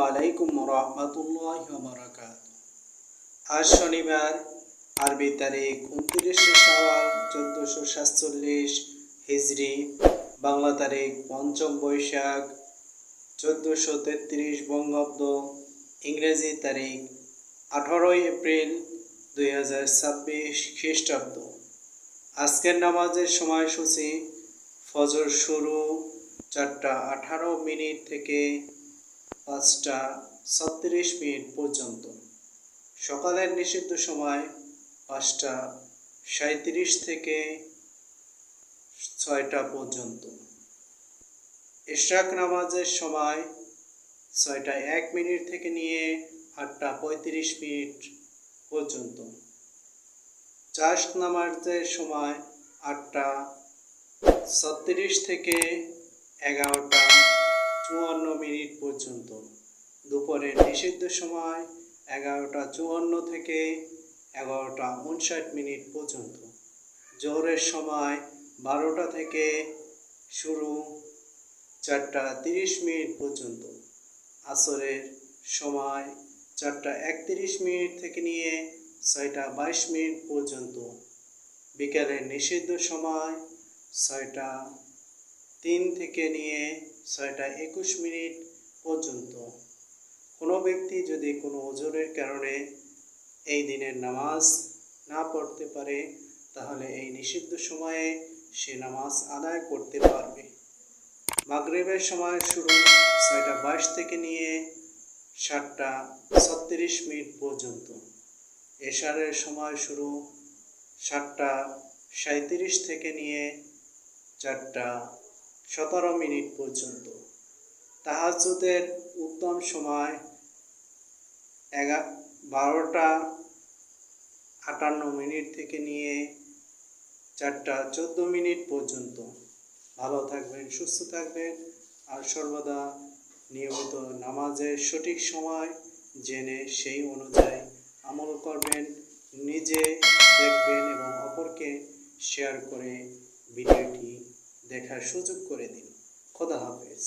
আলাইকুম রাহমাতুল্লাহি ওয়া বারাকাতুহু। আজ শনিবার, আরবি তারিখ ২৯ শাওয়াল ১৪৪৭ হিজরি, বাংলা তারিখ ৫ম বৈশাখ ১৪৩৩ বঙ্গাব্দ, ইংরেজি তারিখ ১৮ এপ্রিল ২০২৬ খ্রিস্টাব্দ। আজকের নামাজের সময়সূচি: ফজর শুরু ৪টা ১৮ থেকে ৫টা ৩৬ পর্যন্ত। সকালের নিষিদ্ধ সময় ৫টা ৩৭ থেকে ৬টা পর্যন্ত। ইশরাক নামাজের সময় ৬টা ১ থেকে নিয়ে ৮টা ৩৫ পর্যন্ত। চাশ নামাজের সময় ৮টা ৩৬ থেকে ১১টা ৫৪ পর্যন্ত। দুপুরের নিষিদ্ধ সময় ১১টা ৫৪ থেকে ১১টা ৫৯ পর্যন্ত। জোহরের সময় ১২টা থেকে শুরু ৪টা ৩০ পর্যন্ত। আসরের সময় ৪টা ৩১ থেকে নিয়ে ৬টা ২২ পর্যন্ত। বিকেলের নিষিদ্ধ সময় ৬টা ৩ থেকে নিয়ে ৬টা ২১ পর্যন্ত। কোনো ব্যক্তি যদি কোনো ওযরের কারণে এই দিনের নামাজ না পড়তে পারে, তাহলে এই নিষিদ্ধ সময়ে সে নামাজ আদায় করতে পারবে। মাগরিবের সময় শুরু ৬টা ২২ থেকে নিয়ে ৭টা ৩৬ পর্যন্ত। এশারের সময় শুরু ৭টা ৩৭ থেকে নিয়ে ৪টা ১৭ পর্যন্ত। তাহাজ্জুদের উত্তম সময় ১২টা ৫৮ থেকে নিয়ে ৪টা ১৪ পর্যন্ত। ভালো থাকবেন, সুস্থ থাকবেন, আর সর্বদা নিয়মিত নামাজের সঠিক সময় জেনে সেই অনুযায়ী আমল করবেন। নিজে দেখবেন এবং অপরকে শেয়ার করে ভিডিওটি দেখার সুযোগ করে দিন। খোদা হাফেজ।